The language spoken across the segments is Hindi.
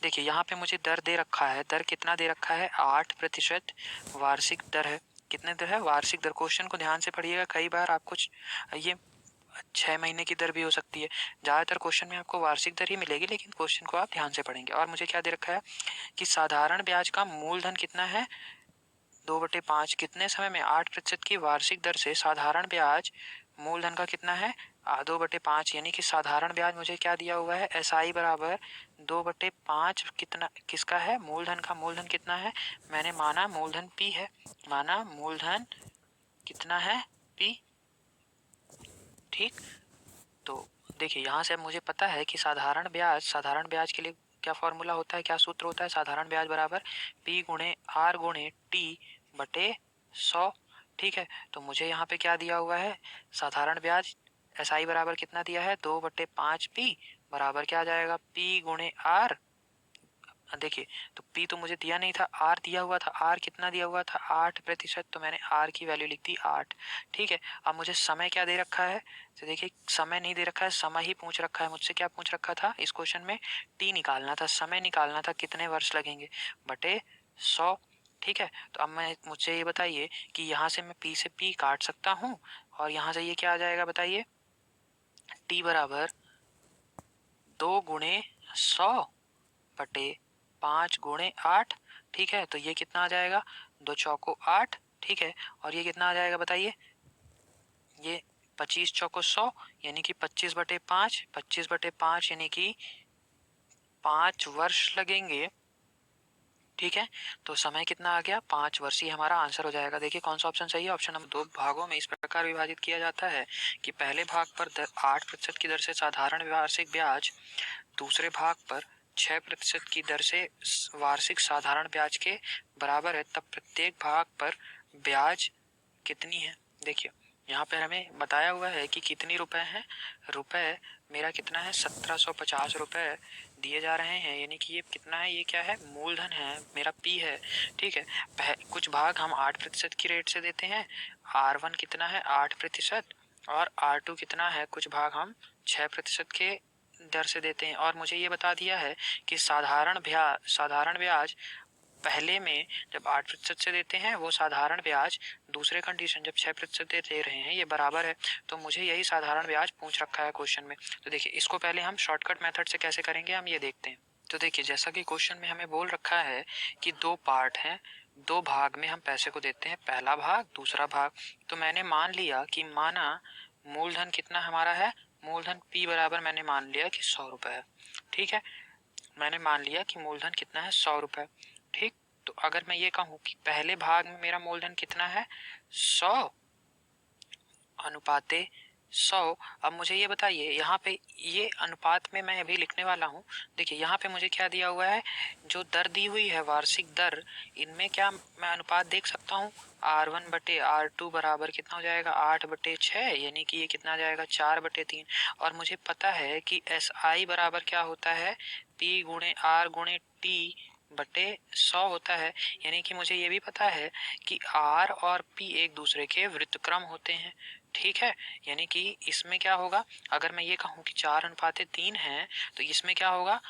देखिए यहाँ पे मुझे दर दे रखा है, दर कितना दे रखा है 8% वार्षिक दर है। कितने दर है? वार्षिक दर। क्वेश्चन को ध्यान से पढ़िएगा, कई बार आपको ये 6 महीने की दर भी हो सकती है। ज़्यादातर क्वेश्चन में आपको वार्षिक दर ही मिलेगी, लेकिन क्वेश्चन को आप ध्यान से पढ़ेंगे। और मुझे क्या दे रखा है कि साधारण ब्याज का मूलधन कितना है 2/5। कितने समय में? 8% की वार्षिक दर से साधारण ब्याज मूलधन का कितना है 2/5। यानी कि साधारण ब्याज मुझे क्या दिया हुआ है SI बराबर 2/5। कितना किसका है? मूलधन का। मूलधन कितना है? मैंने माना मूलधन P है, माना मूलधन कितना है P। ठीक, तो देखिए यहाँ से मुझे पता है कि साधारण ब्याज के लिए क्या फॉर्मूला होता है, क्या सूत्र होता है? साधारण ब्याज बराबर P गुणे R गुणे T बटे 100। ठीक है, तो मुझे यहाँ पे क्या दिया हुआ है? साधारण ब्याज SI बराबर कितना दिया है 2/5P बराबर क्या आ जाएगा P गुणे R। देखिए तो P तो मुझे दिया नहीं था, R दिया हुआ था। R कितना दिया हुआ था 8%, तो मैंने R की वैल्यू लिख दी 8। ठीक है, अब मुझे समय क्या दे रखा है? तो देखिए समय नहीं दे रखा है, समय ही पूछ रखा है मुझसे। क्या पूछ रखा था इस क्वेश्चन में? T निकालना था, समय निकालना था, कितने वर्ष लगेंगे बटे 100। ठीक है, तो अब मुझे ये बताइए कि यहाँ से मैं P से P काट सकता हूँ और यहाँ से ये क्या आ जाएगा बताइए? T बराबर 2 गुणे 100 बटे 5 गुणे 8। ठीक है, तो ये कितना आ जाएगा? 2 चौको 8। ठीक है, और ये कितना आ जाएगा बताइए? ये 25 चौको 100 यानी कि 25/5। 25/5 यानी कि 5 वर्ष लगेंगे। ठीक है, तो समय कितना आ गया 5 वर्ष। ये हमारा आंसर हो जाएगा। देखिए कौन सा ऑप्शन सही है? Option number 2। भागों में इस प्रकार विभाजित किया जाता है कि पहले भाग पर 8% की दर से साधारण वार्षिक ब्याज, दूसरे भाग पर 6% की दर से वार्षिक साधारण ब्याज के बराबर है, तब प्रत्येक भाग पर ब्याज कितनी है? देखिए यहाँ पर हमें बताया हुआ है कि कितनी रुपए हैं। रुपए मेरा कितना है 1750 रुपए दिए जा रहे हैं। यानी कि ये कितना है? ये क्या है? मूलधन है, मेरा P है। ठीक है, कुछ भाग हम 8% की रेट से देते हैं। R1 कितना है 8% और R2 कितना है? कुछ भाग हम 6% के दर से देते हैं। और मुझे ये बता दिया है कि साधारण ब्याज पहले में जब 8% से देते हैं, वो साधारण ब्याज दूसरे कंडीशन जब 6% दे रहे हैं, ये बराबर है। तो मुझे यही साधारण ब्याज पूछ रखा है क्वेश्चन में। तो देखिए इसको पहले हम शॉर्टकट मेथड से कैसे करेंगे हम ये देखते हैं। तो देखिए जैसा कि क्वेश्चन में हमें बोल रखा है कि 2 पार्ट हैं, 2 भाग में हम पैसे को देते हैं, पहला भाग दूसरा भाग। तो मैंने मान लिया कि माना मूलधन कितना हमारा है? मूलधन P बराबर मैंने मान लिया कि 100 रुपए है। ठीक है, मैंने मान लिया कि मूलधन कितना है 100 रुपए। ठीक, तो अगर मैं ये कहूँ कि पहले भाग में मेरा मूलधन कितना है 100 अनुपाते 100। अब मुझे ये बताइए यहाँ पे ये अनुपात में मैं अभी लिखने वाला हूँ। देखिए यहाँ पे मुझे क्या दिया हुआ है? जो दर दी हुई है वार्षिक दर, इनमें क्या मैं अनुपात देख सकता हूँ? R1 बटे R2 बराबर कितना हो जाएगा 8/6, यानी कि ये कितना आ जाएगा 4/3। और मुझे पता है कि SI बराबर क्या होता है? P गुणे R गुणे T बटे 100 होता है। यानी कि मुझे ये भी पता है कि R और P एक दूसरे के व्युत्क्रम होते हैं। ठीक है, यानी कि इसमें क्या होगा? अगर मैं ये कहूँ कि 4:3 है, तो इसमें क्या होगा?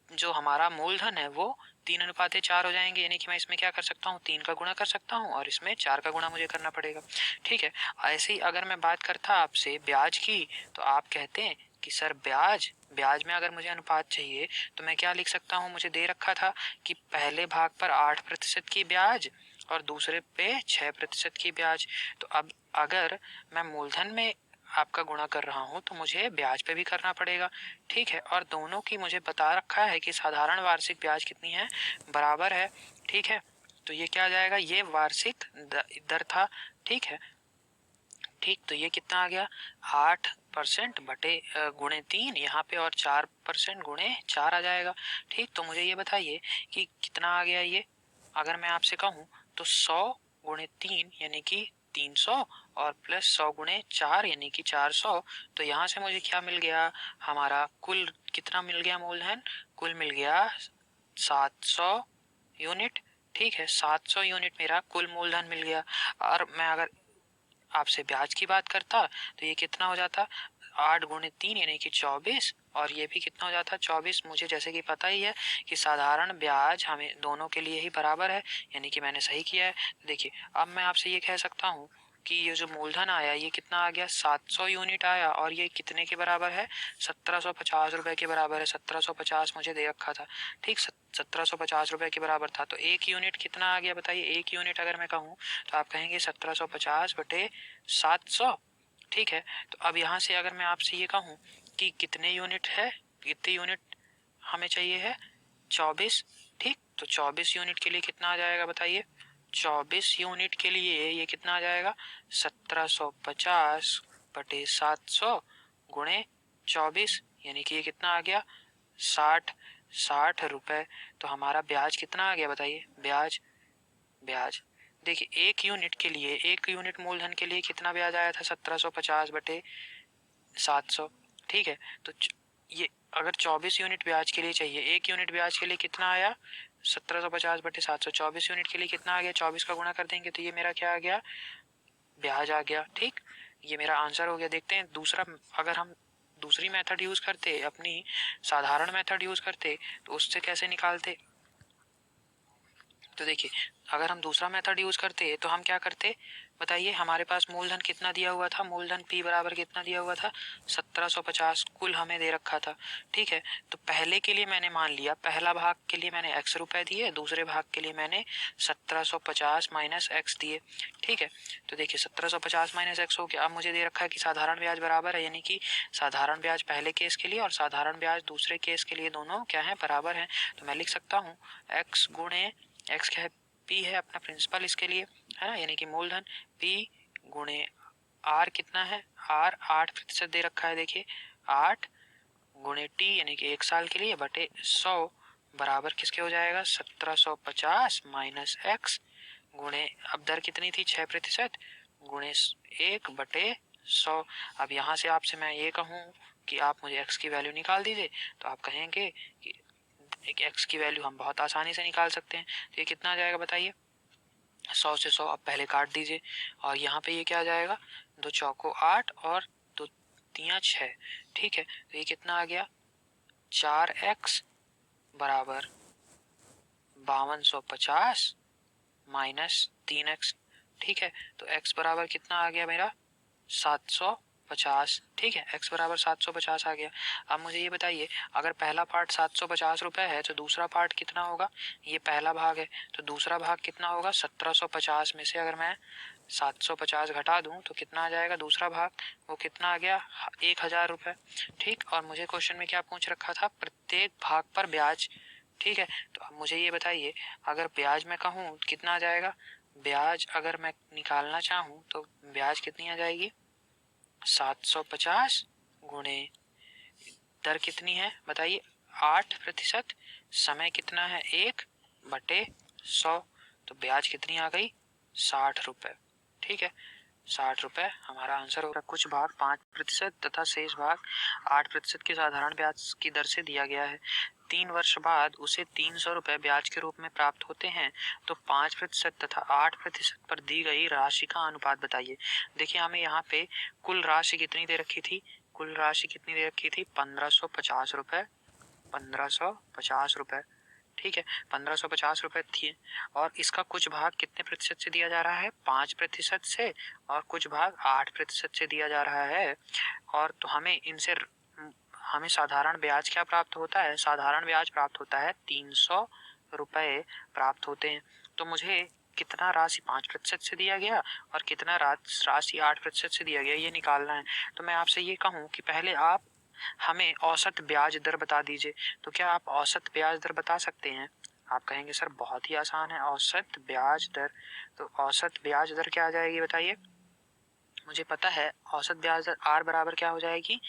जो हमारा मूलधन है वो 3:4 हो जाएंगे। यानी कि मैं इसमें क्या कर सकता हूँ? 3 का गुणा कर सकता हूँ और इसमें 4 का गुणा मुझे करना पड़ेगा। ठीक है, ऐसे ही अगर मैं बात करता आपसे ब्याज की, तो आप कहते हैं कि सर ब्याज में अगर मुझे अनुपात चाहिए तो मैं क्या लिख सकता हूँ? मुझे दे रखा था कि पहले भाग पर 8% की ब्याज और दूसरे पे 6% की ब्याज। तो अब अगर मैं मूलधन में आपका गुणा कर रहा हूँ तो मुझे ब्याज पे भी करना पड़ेगा। ठीक है, और दोनों की मुझे बता रखा है कि साधारण वार्षिक ब्याज कितनी है, बराबर है। ठीक है, तो ये क्या आ जाएगा? ये वार्षिक दर था। ठीक है, ठीक, तो ये कितना आ गया 8% बटे गुणे 3 यहाँ पे, और 4% गुणे 4 आ जाएगा। ठीक, तो मुझे ये बताइए कि कितना आ गया ये? अगर मैं आपसे कहूँ तो 100 गुणे 3 यानी कि 300 और प्लस 100 गुणे 4 यानी कि 400। तो यहाँ से मुझे क्या मिल गया? हमारा कुल कितना मिल गया मूलधन? कुल मिल गया 700 यूनिट। ठीक है, 700 यूनिट मेरा कुल मूलधन मिल गया। और मैं अगर आपसे ब्याज की बात करता तो ये कितना हो जाता? 8 गुणे 3 यानी कि 24, और ये भी कितना हो जाता है 24। मुझे जैसे कि पता ही है कि साधारण ब्याज हमें दोनों के लिए ही बराबर है, यानी कि मैंने सही किया है। देखिए अब मैं आपसे ये कह सकता हूँ कि ये जो मूलधन आया ये कितना आ गया, 700 यूनिट आया, और ये कितने के बराबर है, 1750 रुपए के बराबर है। 1750 मुझे दे रखा था, ठीक, 1750 रुपए के बराबर था। तो एक यूनिट कितना आ गया बताइए। एक यूनिट अगर मैं कहूँ तो आप कहेंगे 1750 बटे 700, ठीक है। तो अब यहाँ से अगर मैं आपसे ये कहूँ कि कितने यूनिट है, कितने यूनिट हमें चाहिए है, 24, ठीक। तो 24 यूनिट के लिए कितना आ जाएगा बताइए। 24 यूनिट के लिए ये कितना आ जाएगा, 1750 बटे 700 गुणे 24, यानी कि ये कितना आ गया, 60 रुपए। तो हमारा ब्याज कितना आ गया बताइए, ब्याज देखिए एक यूनिट के लिए, एक यूनिट मूलधन के लिए कितना ब्याज आया था, 1750 बटे 700, ठीक है। तो ये अगर 24 यूनिट ब्याज के लिए चाहिए, एक यूनिट ब्याज के लिए कितना आया, 1750 बटे 700, 24 यूनिट के लिए कितना आ गया, 24 का गुणा कर देंगे तो ये मेरा क्या आ गया, ब्याज आ गया, ठीक। ये मेरा आंसर हो गया। देखते हैं दूसरा, अगर हम दूसरी मेथड यूज करते, अपनी साधारण मेथड यूज करते तो उससे कैसे निकालते। तो देखिए अगर हम दूसरा मेथड यूज करते तो हम क्या करते बताइए। हमारे पास मूलधन कितना दिया हुआ था, मूलधन P बराबर कितना दिया हुआ था, 1750 कुल हमें दे रखा था, ठीक है। तो पहले के लिए मैंने मान लिया, पहला भाग के लिए मैंने x रुपए दिए, दूसरे भाग के लिए मैंने 1750 माइनस x दिए, ठीक है। तो देखिए 1750 माइनस x हो गया। अब मुझे दे रखा है कि साधारण ब्याज बराबर है, यानी कि साधारण ब्याज पहले केस के लिए और साधारण ब्याज दूसरे केस के लिए दोनों क्या है, बराबर है। तो मैं लिख सकता हूँ x गुणे, x क्या है, P है अपना प्रिंसिपल इसके लिए, है ना, यानी कि मूलधन P गुणे R कितना है, R 8% दे रखा है, देखिए 8 गुणे T यानी कि 1 साल के लिए बटे 100 बराबर किसके हो जाएगा, 1750 माइनस x गुणे, अब दर कितनी थी 6% गुणे 1 बटे 100। अब यहाँ से आपसे मैं ये कहूँ कि आप मुझे x की वैल्यू निकाल दीजिए, तो आप कहेंगे कि एक x की वैल्यू हम बहुत आसानी से निकाल सकते हैं। तो ये कितना आ जाएगा बताइए, 100 से 100 आप पहले काट दीजिए, और यहाँ पे ये क्या आ जाएगा, 2 चौको 8 और 2 तिया 6, ठीक है। तो ये कितना आ गया, 4x बराबर 5250 माइनस 3x, ठीक है। तो x बराबर कितना आ गया मेरा, 750, ठीक है। x बराबर 750 आ गया। अब मुझे ये बताइए, अगर पहला पार्ट 750 रुपए है तो दूसरा पार्ट कितना होगा, ये पहला भाग है तो दूसरा भाग कितना होगा, 1750 में से अगर मैं 750 घटा दूं तो कितना आ जाएगा दूसरा भाग, वो कितना आ गया, 1000 रुपए, ठीक। और मुझे क्वेश्चन में क्या पूछ रखा था, प्रत्येक भाग पर ब्याज, ठीक है। तो अब मुझे ये बताइए, अगर ब्याज में कहूँ कितना आ जाएगा, ब्याज अगर मैं निकालना चाहूँ तो ब्याज कितनी आ जाएगी, 750 गुणे दर कितनी है बताइए, 8%, समय कितना है 1 बटे 100, तो ब्याज कितनी आ गई, 60 रुपए, ठीक है। 60 रुपए हमारा आंसर होगा। कुछ भाग 5% तथा शेष भाग 8% के साधारण ब्याज की दर से दिया गया है। 3 वर्ष बाद उसे 300 रुपए ब्याज के रूप में प्राप्त होते हैं, तो 5% तथा 8% पर दी गई राशि का अनुपात बताइए। देखिए हमें यहाँ पे कुल राशि कितनी दे रखी थी, कुल राशि कितनी दे रखी थी, 1550 रुपए, 1550 रुपए, ठीक है, 1550 रुपए थी। और इसका कुछ भाग कितने प्रतिशत से दिया जा रहा है, 5% से, और कुछ भाग 8% से दिया जा रहा है। और तो हमें इनसे हमें साधारण ब्याज क्या प्राप्त होता है, साधारण ब्याज प्राप्त होता है 300 रुपए प्राप्त होते हैं। तो मुझे कितना राशि 5% से दिया गया और कितना राशि 8% से दिया गया ये निकालना है। तो मैं आपसे ये कहूँ कि पहले आप हमें औसत ब्याज दर बता दीजिए। तो क्या आप औसत ब्याज दर बता सकते हैं, आप कहेंगे सर बहुत ही आसान है, औसत ब्याज दर, तो औसत ब्याज दर क्या आ जाएगी बताइए। मुझे पता है औसत ब्याज दर R बराबर क्या हो जाएगी,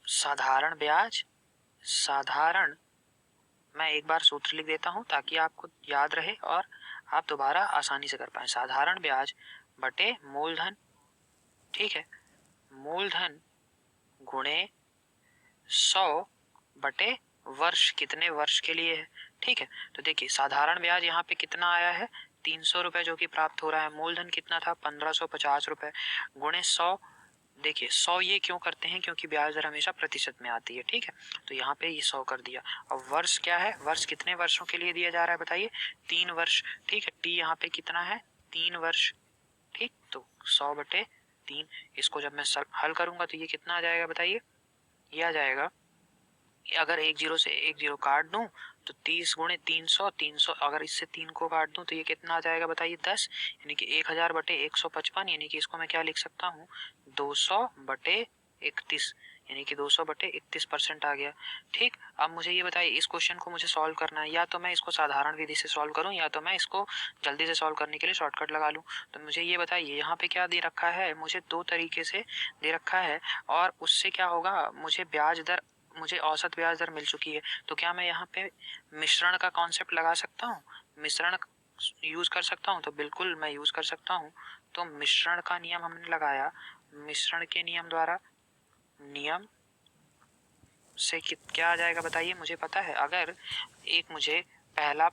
साधारण ब्याज, साधारण, मैं एक बार सूत्र लिख देता हूं ताकि आपको याद रहे और आप दोबारा आसानी से कर पाए। साधारण ब्याज बटे मूलधन, ठीक है, मूलधन गुणे 100 बटे वर्ष, कितने वर्ष के लिए है, ठीक है। तो देखिए साधारण ब्याज यहाँ पे कितना आया है, 300 रुपए जो कि प्राप्त हो रहा है, मूलधन कितना था 1550 रुपए, गुणे 100 देखिए 100 ये क्यों करते हैं, क्योंकि ब्याज दर हमेशा प्रतिशत में आती है, ठीक है। तो यहाँ पे ये 100 कर दिया। अब वर्ष क्या है, वर्ष कितने वर्षों के लिए दिया जा रहा है बताइए, 3 वर्ष, ठीक है। टी यहाँ पे कितना है, 3 वर्ष, ठीक। तो 100/3, इसको जब मैं हल करूंगा तो ये कितना आ जाएगा बताइए, ये आ जाएगा, अगर एक जीरो से एक जीरो काट दूं तो 30 गुणे 300, 300 अगर इससे 3 को काट दूं तो ये कितना आ जाएगा बताइए, 10, यानी कि 1000/155, यानी कि इसको मैं क्या लिख सकता हूँ, 200/31, यानी कि 200/31% आ गया, ठीक। अब मुझे ये बताइए, इस क्वेश्चन को मुझे सॉल्व करना है, या तो मैं इसको साधारण विधि से सॉल्व करूं, या तो मैं इसको जल्दी से सॉल्व करने के लिए शॉर्टकट लगा लूं। तो मुझे ये बताइए, यहाँ पे क्या दे रखा है, मुझे 2 तरीके से दे रखा है, और उससे क्या होगा, मुझे ब्याज दर, मुझे औसत ब्याज दर मिल चुकी है। तो क्या मैं यहाँ पे मिश्रण का कॉन्सेप्ट लगा सकता हूँ, मिश्रण यूज कर सकता हूँ? तो बिल्कुल मैं यूज कर सकता हूँ। तो मिश्रण का नियम हमने लगाया, मिश्रण के नियम द्वारा, नियम से क्या आ जाएगा बताइए, मुझे पता है, अगर एक मुझे पहला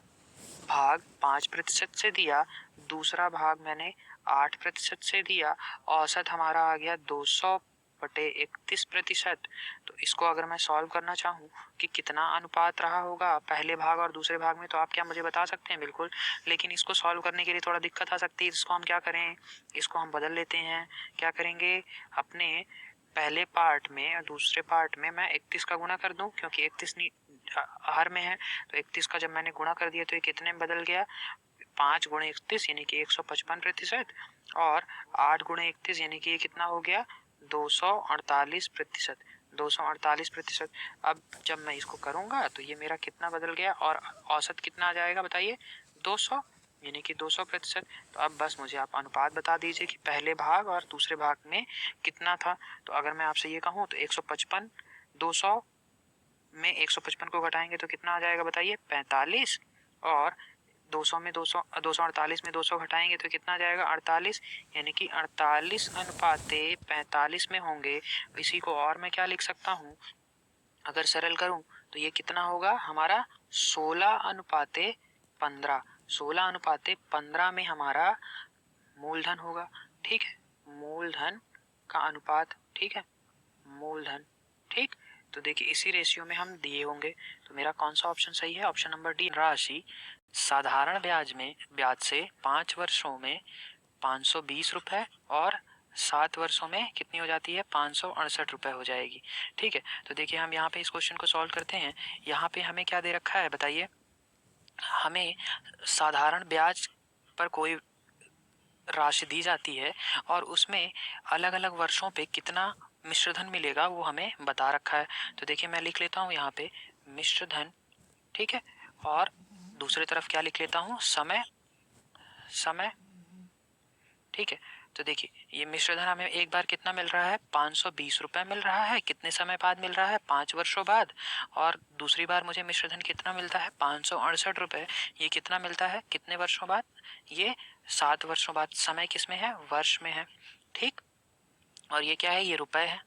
भाग 5% से दिया, दूसरा भाग मैंने 8% से दिया, औसत हमारा आ गया 200/31%। तो इसको अगर मैं सॉल्व करना चाहूँ कि कितना अनुपात रहा होगा पहले भाग और दूसरे भाग में, तो आप क्या मुझे बता सकते हैं? बिल्कुल, लेकिन इसको सॉल्व करने के लिए थोड़ा दिक्कत आ सकती है। इसको हम क्या करें, इसको हम बदल लेते हैं। क्या करेंगे, अपने पहले पार्ट में और दूसरे पार्ट में मैं 31 का गुणा कर दूं, क्योंकि 31 हर में है। तो 31 का जब मैंने गुणा कर दिया तो ये कितने में बदल गया, 5 गुणे 31 यानी कि 155%, और 8 गुणे 31 यानी कि ये कितना हो गया, 248%, 248%। अब जब मैं इसको करूंगा तो ये मेरा कितना बदल गया, और औसत कितना आ जाएगा बताइए, 200, यानी कि 200%। तो अब बस मुझे आप अनुपात बता दीजिए कि पहले भाग और दूसरे भाग में कितना था। तो अगर मैं आपसे ये कहूँ तो 155, 200 में 155 को घटाएंगे तो कितना आ जाएगा बताइए, 45, और 200 में 248 में 200 घटाएंगे तो कितना आ जाएगा, 48, यानी कि 48/45 में होंगे। इसी को और मैं क्या लिख सकता हूँ, अगर सरल करूं तो ये कितना होगा हमारा, 16/15, 16/15 में हमारा मूलधन होगा, ठीक है, मूलधन का अनुपात, ठीक है, मूलधन, ठीक। तो देखिए इसी रेशियो में हम दिए होंगे। तो मेरा कौन सा ऑप्शन सही है, ऑप्शन नंबर डी। राशि साधारण ब्याज से 5 वर्षों में 520 रुपए, और 7 वर्षों में कितनी हो जाती है, 568 रुपए हो जाएगी, ठीक है। तो देखिए हम यहाँ पे इस क्वेश्चन को सॉल्व करते हैं। यहाँ पे हमें क्या दे रखा है बताइए, हमें साधारण ब्याज पर कोई राशि दी जाती है, और उसमें अलग अलग वर्षों पे कितना मिश्रधन मिलेगा वो हमें बता रखा है। तो देखिए मैं लिख लेता हूँ यहाँ पे मिश्रधन, ठीक है, और दूसरी तरफ क्या लिख लेता हूँ, समय, समय, ठीक है। तो देखिए ये मिश्रधन हमें एक बार कितना मिल रहा है, 520 रुपए मिल रहा है, कितने समय बाद मिल रहा है, 5 वर्षों बाद। और दूसरी बार मुझे मिश्रधन कितना मिलता है, 568 रुपए, ये कितना मिलता है, कितने वर्षों बाद, ये 7 वर्षों बाद। समय किसमें है, वर्ष में है, ठीक। और ये क्या है, ये रुपए है,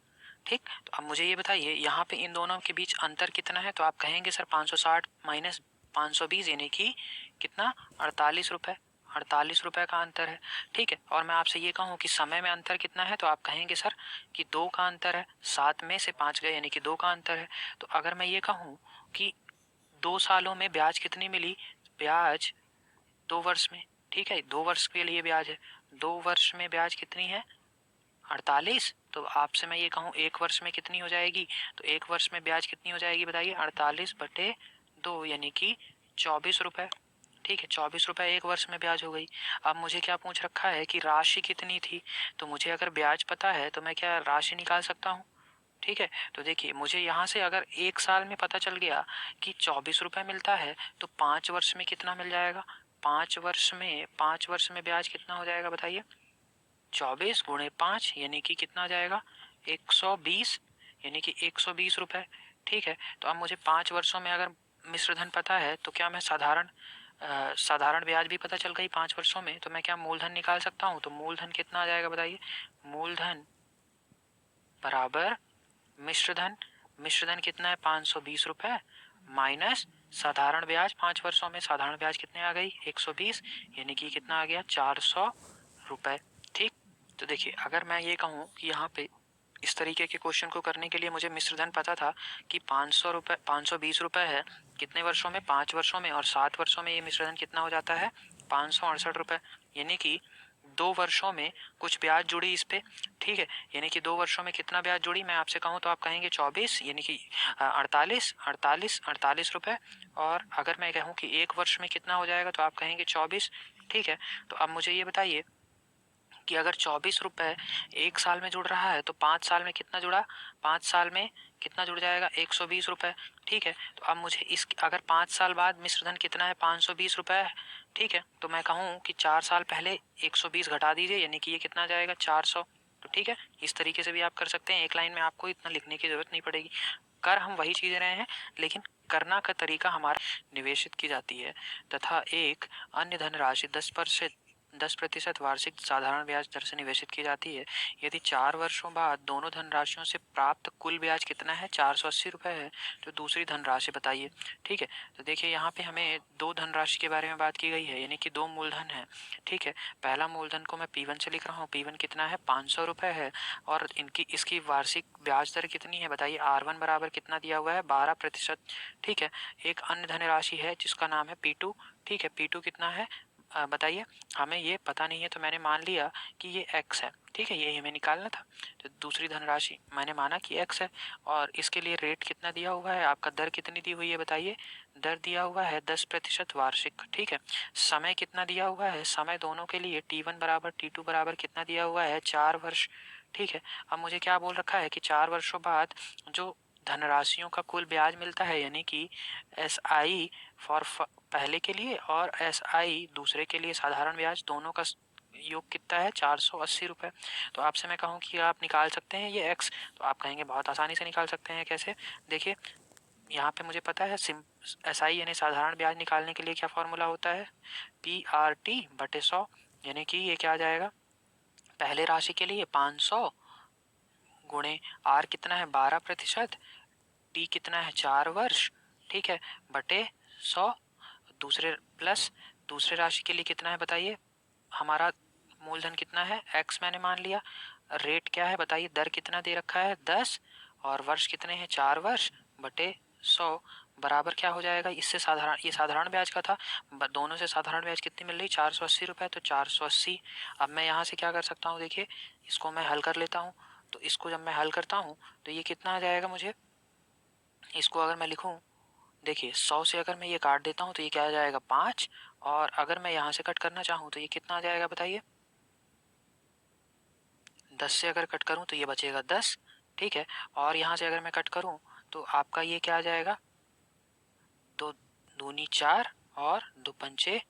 ठीक। तो अब मुझे ये बताइए, यहाँ पे इन दोनों के बीच अंतर कितना है, तो आप कहेंगे सर 560 माइनस 520 यानी कि कितना, 48 रुपए, 48 रुपए का अंतर है, ठीक है। और मैं आपसे ये कहूँ कि समय में अंतर कितना है, तो आप कहेंगे सर कि 2 का अंतर है, 7 में से 5 गए यानी कि 2 का अंतर है। तो अगर मैं ये कहूँ कि 2 सालों में ब्याज कितनी मिली, ब्याज 2 वर्ष में, ठीक है, 2 वर्ष के लिए ब्याज है, 2 वर्ष में ब्याज कितनी है, 48। तो आपसे मैं ये कहूँ 1 वर्ष में कितनी हो जाएगी, तो 1 वर्ष में ब्याज कितनी हो जाएगी बताइए, 48/2 यानी कि 24 रुपए, ठीक है, 24 रुपए 1 वर्ष में ब्याज हो गई। अब मुझे क्या पूछ रखा है कि राशि कितनी थी, तो मुझे अगर ब्याज पता है तो मैं क्या राशि निकाल सकता हूँ, ठीक है। तो देखिए मुझे यहाँ से अगर 1 साल में पता चल गया कि 24 रुपए मिलता है, तो 5 वर्ष में कितना मिल जाएगा, 5 वर्ष में ब्याज कितना हो जाएगा बताइए, 24 गुणे 5 यानी कि कितना आ जाएगा, 120, यानी कि 120 रुपए, ठीक है। तो अब मुझे 5 वर्षों में अगर मिश्रधन पता है तो क्या मैं साधारण ब्याज भी पता चल गई 5 वर्षों में, तो मैं क्या मूलधन निकाल सकता हूँ। तो मूलधन कितना आ जाएगा बताइए, मूलधन बराबर मिश्रधन, मिश्रधन कितना है 520 रुपए, माइनस साधारण ब्याज 5 वर्षों में, साधारण ब्याज कितने आ गई 120, यानी कि कितना आ गया 400 रुपए, ठीक। तो देखिए अगर मैं ये कहूँ कि यहाँ पे इस तरीके के क्वेश्चन को करने के लिए मुझे मिश्र धन पता था कि 520 रुपये है कितने वर्षों में, 5 वर्षों में, और 7 वर्षों में ये मिश्र धन कितना हो जाता है, 568 रुपये। यानी कि 2 वर्षों में कुछ ब्याज जुड़ी इस पे, ठीक है। यानी कि 2 वर्षों में कितना ब्याज जुड़ी, मैं आपसे कहूँ तो आप कहेंगे 24, यानी कि 48 रुपये। और अगर मैं कहूँ कि 1 वर्ष में कितना हो जाएगा तो आप कहेंगे 24, ठीक है। तो अब मुझे ये बताइए कि अगर 24 रुपये 1 साल में जुड़ रहा है तो 5 साल में कितना जुड़ा, 5 साल में कितना जुड़ जाएगा, 120 रुपये, ठीक है। तो अब मुझे इस अगर 5 साल बाद मिश्र धन कितना है, 520 रुपये है, ठीक है। तो मैं कहूँ कि 4 साल पहले 120 घटा दीजिए, यानी कि ये कितना जाएगा, 400। तो ठीक है, इस तरीके से भी आप कर सकते हैं, एक लाइन में आपको इतना लिखने की जरूरत नहीं पड़ेगी। कर हम वही चीज़ें रहे हैं, लेकिन करना का तरीका हमारा निवेशित की जाती है तथा एक अन्य धनराशि 10% वार्षिक साधारण ब्याज दर से निवेशित की जाती है। यदि 4 वर्षों बाद दोनों धनराशियों से प्राप्त कुल ब्याज कितना है, 480 रुपये है, तो दूसरी धनराशि बताइए, ठीक है। तो देखिए यहाँ पे हमें 2 धनराशि के बारे में बात की गई है, यानी कि 2 मूलधन है, ठीक है। पहला मूलधन को मैं P1 से लिख रहा हूँ, P1 कितना है, 500 रुपये है, और इसकी वार्षिक ब्याज दर कितनी है बताइए, R1 बराबर कितना दिया हुआ है, 12%, ठीक है। एक अन्य धनराशि है जिसका नाम है P2, ठीक है। P2 कितना है बताइए, हमें ये पता नहीं है तो मैंने मान लिया कि ये x है, ठीक है, ये हमें निकालना था। तो दूसरी धनराशि मैंने माना कि x है, और इसके लिए रेट कितना दिया हुआ है, आपका दर कितनी दी हुई है बताइए, दर दिया हुआ है 10% वार्षिक, ठीक है। समय कितना दिया हुआ है, समय दोनों के लिए T1 बराबर T2 बराबर कितना दिया हुआ है, 4 वर्ष, ठीक है। अब मुझे क्या बोल रखा है कि 4 वर्षों बाद जो धनराशियों का कुल ब्याज मिलता है, यानी कि SI फॉर पहले के लिए और SI दूसरे के लिए साधारण ब्याज, दोनों का योग कितना है, 480 रुपये। तो आपसे मैं कहूँ कि आप निकाल सकते हैं ये x, तो आप कहेंगे बहुत आसानी से निकाल सकते हैं, कैसे, देखिए यहाँ पे मुझे पता है SI यानी साधारण ब्याज निकालने के लिए क्या फॉर्मूला होता है, PRT/100, यानी कि ये क्या आ जाएगा, पहले राशि के लिए 500 गुणे R कितना है, 12%, T कितना है, 4 वर्ष, ठीक है, बटे 100, दूसरे राशि के लिए कितना है बताइए, हमारा मूलधन कितना है, x मैंने मान लिया, रेट क्या है बताइए, दर कितना दे रखा है, 10, और वर्ष कितने हैं, 4 वर्ष, बटे 100 बराबर क्या हो जाएगा, इससे साधारण, ये साधारण ब्याज का था, दोनों से साधारण ब्याज कितनी मिल रही, 480 रुपये, तो 480। अब मैं यहाँ से क्या कर सकता हूँ, देखिए इसको मैं हल कर लेता हूँ, तो इसको जब मैं हल करता हूँ तो ये कितना आ जाएगा, मुझे इसको अगर मैं लिखूँ, देखिए 100 से अगर मैं ये काट देता हूँ तो ये क्या आ जाएगा, 5, और अगर मैं यहाँ से कट करना चाहूँ तो ये कितना आ जाएगा बताइए, 10 से अगर कट करूँ तो ये बचेगा 10, ठीक है। और यहाँ से अगर मैं कट करूँ तो आपका ये क्या आ जाएगा, 2 दूनी 4 और 2 पंचे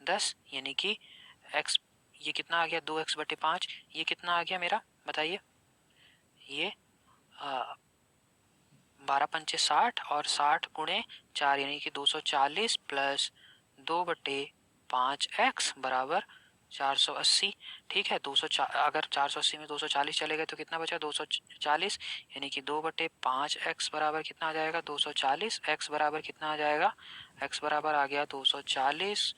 10, यानी कि x ये कितना आ गया, 2x/5, ये कितना आ गया मेरा बताइए, ये 12 पंचे 60 और 60 गुणे 4 यानी कि 240 प्लस 2/5x बराबर 480, ठीक है। 200 अगर 480 में 240 चले गए तो कितना बचा, 240, यानी कि 2/5x बराबर कितना आ जाएगा, 240, x बराबर कितना आ जाएगा, x बराबर आ गया 240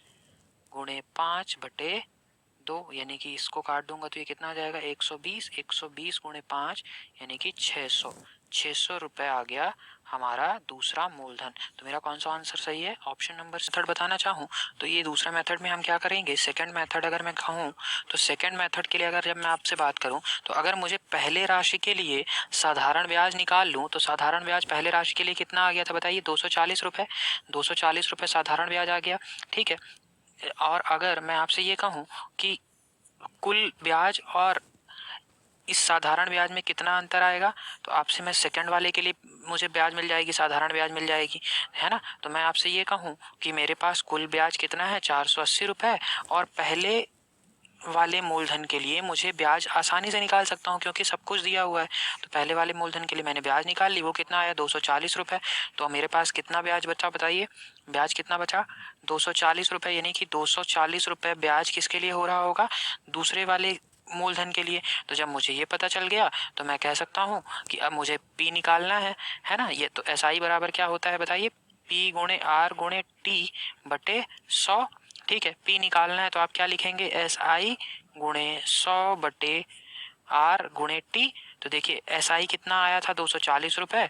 गुणे 5/2, यानी कि इसको काट दूंगा तो ये कितना आ जाएगा, 120, 120 गुणे 5 यानी कि 600 रुपये आ गया हमारा दूसरा मूलधन। तो मेरा कौन सा आंसर सही है, ऑप्शन नंबर। मेथड बताना चाहूँ तो ये दूसरा मेथड में हम क्या करेंगे, सेकंड मेथड अगर मैं कहूँ तो सेकंड मेथड के लिए अगर जब मैं आपसे बात करूँ तो अगर मुझे पहले राशि के लिए साधारण ब्याज निकाल लूँ तो साधारण ब्याज पहले राशि के लिए कितना आ गया था बताइए, 240 रुपये, 240 रुपये साधारण ब्याज आ गया, ठीक है। और अगर मैं आपसे ये कहूँ कि कुल ब्याज और इस साधारण ब्याज में कितना अंतर आएगा, तो आपसे मैं सेकंड वाले के लिए मुझे ब्याज मिल जाएगी, साधारण ब्याज मिल जाएगी, है ना। तो मैं आपसे ये कहूँ कि मेरे पास कुल ब्याज कितना है, 480 रुपये, और पहले वाले मूलधन के लिए मुझे ब्याज आसानी से निकाल सकता हूँ क्योंकि सब कुछ दिया हुआ है। तो पहले वाले मूलधन के लिए मैंने ब्याज निकाल ली, वो कितना आया, 240 रुपये। तो मेरे पास कितना ब्याज बचा बताइए, ब्याज कितना बचा, 240 रुपये, यानी कि 240 रुपये ब्याज किसके लिए हो रहा होगा, दूसरे वाले मूलधन के लिए। तो जब मुझे ये पता चल गया तो मैं कह सकता हूँ कि अब मुझे P निकालना है ना। ये तो SI बराबर क्या होता है बताइए, P गुणे R गुणे T बटे 100, ठीक है। P निकालना है तो आप क्या लिखेंगे, SI गुणे 100 बटे आर गुणे टी। तो देखिए SI कितना आया था 240 रुपए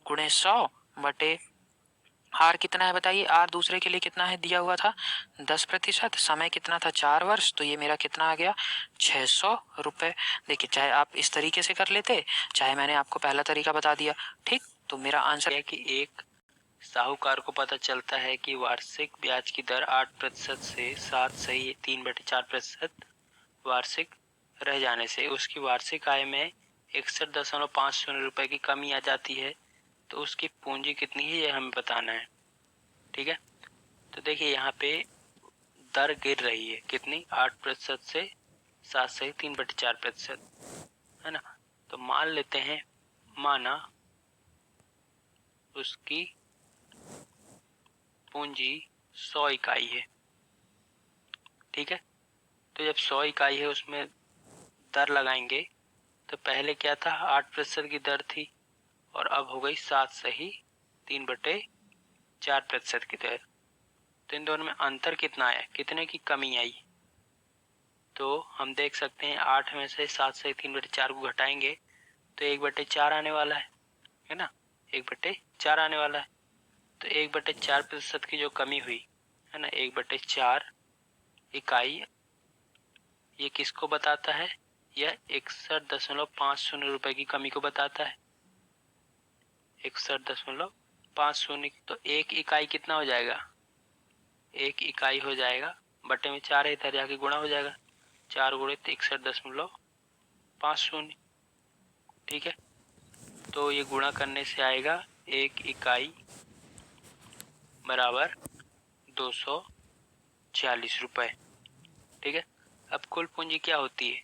गुणे 100 बटे आर कितना है बताइए। आर दूसरे के लिए कितना है दिया हुआ था 10%। समय कितना था 4 वर्ष। तो ये मेरा कितना आ गया 600 रुपए। देखिए चाहे आप इस तरीके से कर लेते, चाहे मैंने आपको पहला तरीका बता दिया। ठीक, तो मेरा आंसर है कि एक साहूकार को पता चलता है कि वार्षिक ब्याज की दर 8% से 7/3/4% वार्षिक रह जाने से उसकी वार्षिक आय में 61.50 रुपए की कमी आ जाती है। तो उसकी पूंजी कितनी है ये हमें बताना है। ठीक है, तो देखिए यहाँ पे दर गिर रही है कितनी 8% से 7/3/4%, है ना। तो मान लेते हैं, माना उसकी पूंजी 100 इकाई है। ठीक है, तो जब 100 इकाई है उसमें दर लगाएंगे तो पहले क्या था 8% की दर थी और अब हो गई 7/3/4% की दर। तो इन दोनों में अंतर कितना आया, कितने की कमी आई। तो हम देख सकते हैं 8 में से 7/3/4 को घटाएंगे तो 1/4 आने वाला है ना, 1/4 आने वाला है। तो 1/4% की जो कमी हुई है ना, 1/4 इकाई, ये किसको बताता है, यह 61.50 रुपए की कमी को बताता है। 61.50। तो एक इकाई कितना हो जाएगा, एक इकाई हो जाएगा बटे में 4 इधर जाके गुणा हो जाएगा, 4 गुणे 61.50। ठीक है, तो ये गुणा करने से आएगा एक इकाई बराबर 240 रुपए। ठीक है, अब कुल पूंजी क्या होती है,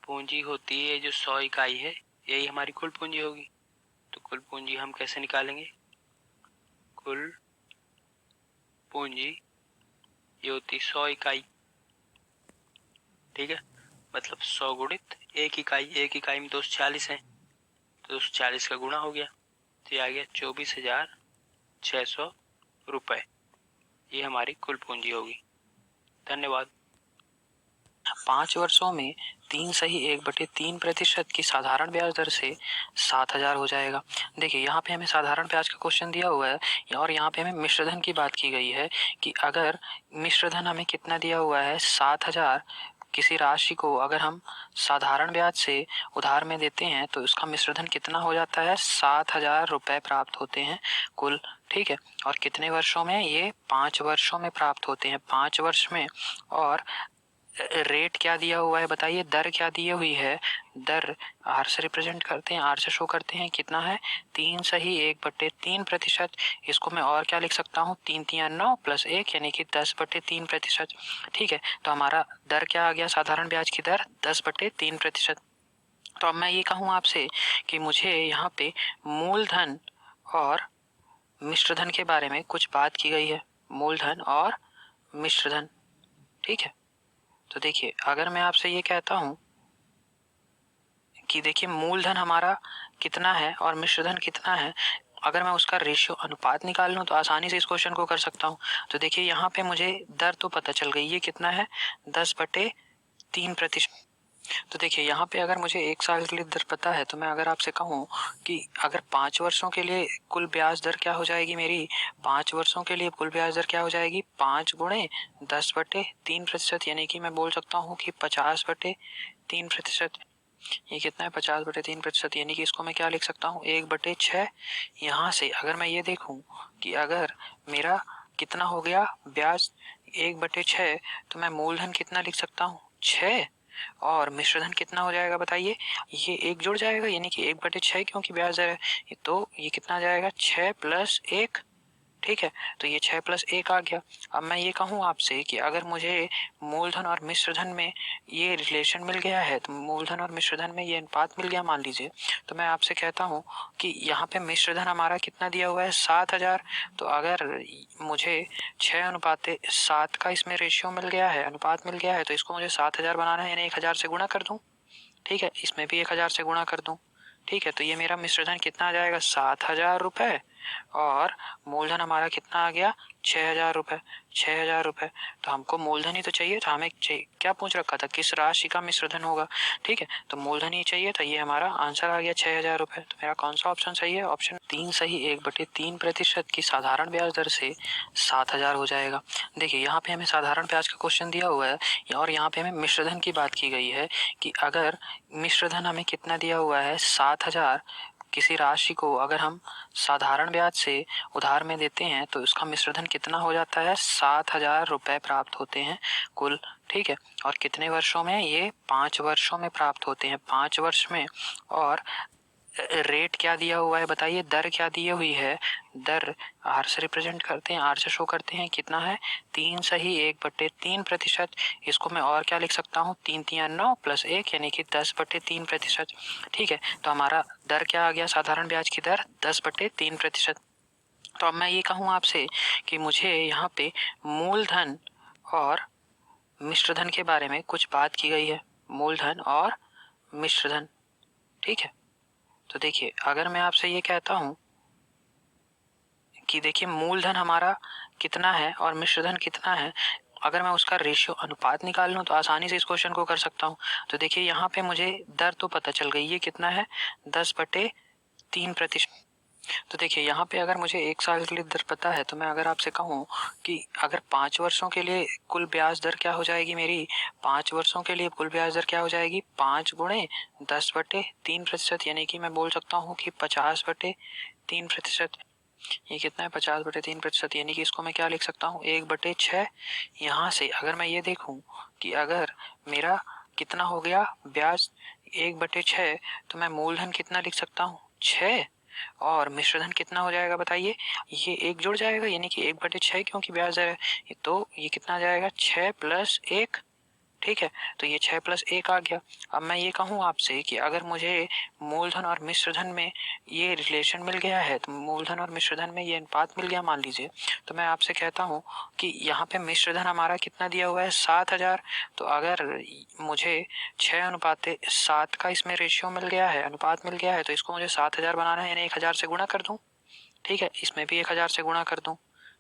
पूंजी होती है जो 100 इकाई है, यही हमारी कुल पूंजी होगी। तो कुल पूंजी हम कैसे निकालेंगे, कुल पूंजी ये होती 100 इकाई। ठीक है, मतलब 100 गुणित एक इकाई, एक इकाई में 240 है तो 240 का गुणा हो गया, तो ये आ गया 24,600 रुपए। ये हमारी कुल पूंजी होगी। धन्यवाद। 5 वर्षों में 3/3% की साधारण ब्याज दर से 7,000 हो जाएगा। देखिए यहाँ पे हमें साधारण ब्याज का क्वेश्चन दिया हुआ है और यहाँ पे हमें मिश्रधन की बात की गई है कि अगर मिश्रधन हमें कितना दिया हुआ है 7,000, किसी राशि को अगर हम साधारण ब्याज से उधार में देते हैं तो उसका मिश्रधन कितना हो जाता है 7,000 रुपए प्राप्त होते हैं कुल। ठीक है, और कितने वर्षों में, ये 5 वर्षों में प्राप्त होते हैं, 5 वर्ष में। और रेट क्या दिया हुआ है बताइए, दर क्या दी हुई है, दर आर से रिप्रेजेंट करते हैं, आर से शो करते हैं, कितना है 3/1/3%। इसको मैं और क्या लिख सकता हूँ, 3×3=9 + 1 यानी कि 10/3%। ठीक है, तो हमारा दर क्या आ गया, साधारण ब्याज की दर 10/3%। तो अब मैं ये कहूँ आपसे कि मुझे यहाँ पे मूलधन और मिश्रधन के बारे में कुछ बात की गई है, मूलधन और मिश्रधन। ठीक है, तो देखिए अगर मैं आपसे ये कहता हूं कि देखिए मूलधन हमारा कितना है और मिश्रधन कितना है, अगर मैं उसका रेशियो अनुपात निकाल लूं तो आसानी से इस क्वेश्चन को कर सकता हूं। तो देखिए यहाँ पे मुझे दर तो पता चल गई, ये कितना है 10/3%। तो देखिए यहाँ पे अगर मुझे 1 साल के लिए दर पता है तो मैं अगर आपसे कहूँ कि अगर 5 वर्षों के लिए कुल ब्याज दर क्या हो जाएगी मेरी, 5 वर्षों के लिए कुल ब्याज दर क्या हो जाएगी 5 गुणे 10/3%, यानी कि मैं बोल सकता हूँ कि 50/3%। ये कितना है 50/3%, यानी कि इसको मैं क्या लिख सकता हूँ 1/6। यहाँ से अगर मैं ये देखूँ कि अगर मेरा कितना हो गया ब्याज 1/6, तो मैं मूलधन कितना लिख सकता हूँ 6, और मिश्रधन कितना हो जाएगा बताइए, ये 1 जुड़ जाएगा यानी कि 1/6 क्योंकि ब्याज दर है, तो ये कितना आ जाएगा 6 + 1। ठीक है, तो ये 6 + 1 आ गया। अब मैं ये कहूँ आपसे कि अगर मुझे मूलधन और मिश्रधन में ये रिलेशन मिल गया है, तो मूलधन और मिश्रधन में ये अनुपात मिल गया मान लीजिए, तो मैं आपसे कहता हूँ कि यहाँ पे मिश्रधन हमारा कितना दिया हुआ है 7,000। तो अगर मुझे 6:7 का इसमें रेशियो मिल गया है, अनुपात मिल गया है, तो इसको मुझे 7,000 बनाना है, यानी 1,000 से गुणा कर दूं। ठीक है, इसमें भी 1,000 से गुणा कर दूं। ठीक है, तो ये मेरा मिश्रधन कितना आ जाएगा 7,000 रुपए और मूलधन हमारा कितना आ गया 6,000 रुपये। 6,000 रुपये, तो हमको मूलधन ही तो चाहिए था, हमें क्या पूछ रखा था, किस राशि का मिश्रधन होगा। ठीक है, तो मूलधन ही चाहिए था, ये हमारा आंसर आ गया 6,000 रुपये। तो मेरा कौन सा ऑप्शन सही है, ऑप्शन 3 सही। 1/3% की साधारण ब्याज दर से 7,000 हो जाएगा। देखिए यहाँ पे हमें साधारण ब्याज का क्वेश्चन दिया हुआ है और यहाँ पे हमें मिश्रधन की बात की गई है कि अगर मिश्रधन हमें कितना दिया हुआ है 7,000, किसी राशि को अगर हम साधारण ब्याज से उधार में देते हैं तो उसका मिश्रधन कितना हो जाता है 7,000 रुपये प्राप्त होते हैं कुल। ठीक है, और कितने वर्षों में, ये 5 वर्षों में प्राप्त होते हैं, 5 वर्ष में। और रेट क्या दिया हुआ है बताइए, दर क्या दी हुई है, दर आर से रिप्रेजेंट करते हैं, आर से शो करते हैं, कितना है 3 सही 1/3%। इसको मैं और क्या लिख सकता हूँ, 3 3 9 + 1 यानी कि 10/3%। ठीक है, तो हमारा दर क्या आ गया, साधारण ब्याज की दर 10/3%। तो अब मैं ये कहूँ आपसे कि मुझे यहाँ पे मूलधन और मिश्रधन के बारे में कुछ बात की गई है, मूलधन और मिश्रधन। ठीक है, तो देखिए अगर मैं आपसे ये कहता हूं कि देखिए मूलधन हमारा कितना है और मिश्रधन कितना है, अगर मैं उसका रेशियो अनुपात निकाल लूं तो आसानी से इस क्वेश्चन को कर सकता हूं। तो देखिए यहाँ पे मुझे दर तो पता चल गई, ये कितना है 10/3%। तो देखिए यहाँ पे अगर मुझे 1 साल के लिए दर पता है तो मैं अगर आपसे कहूँ कि अगर 5 वर्षों के लिए कुल ब्याज दर क्या हो जाएगी मेरी, 5 वर्षों के लिए कुल ब्याज दर क्या हो जाएगी, 5 × 10/3%, यानी कि मैं बोल सकता हूँ कि 50/3%। ये कितना है 50/3%, यानी कि इसको मैं क्या लिख सकता हूँ 1/6। यहाँ से अगर मैं ये देखूँ कि अगर मेरा कितना हो गया ब्याज 1/6, तो मैं मूलधन कितना लिख सकता हूँ 6, और मिश्रधन कितना हो जाएगा बताइए, ये 1 जुड़ जाएगा यानी कि 1/6, क्योंकि ब्याज दर है तो ये कितना आ जाएगा 6 + 1। ठीक है, तो ये 6 + 1 आ गया। अब मैं ये कहूँ आपसे कि अगर मुझे मूलधन और मिश्रधन में ये रिलेशन मिल गया है, तो मूलधन और मिश्रधन में ये अनुपात मिल गया मान लीजिए, तो मैं आपसे कहता हूँ कि यहाँ पे मिश्रधन हमारा कितना दिया हुआ है 7,000। तो अगर मुझे 6:7 का इसमें रेशियो मिल गया है, अनुपात मिल गया है, तो इसको मुझे 7,000 बनाना है, यानी 1,000 से गुणा कर दूँ। ठीक है, इसमें भी 1,000 से गुणा कर दूँ।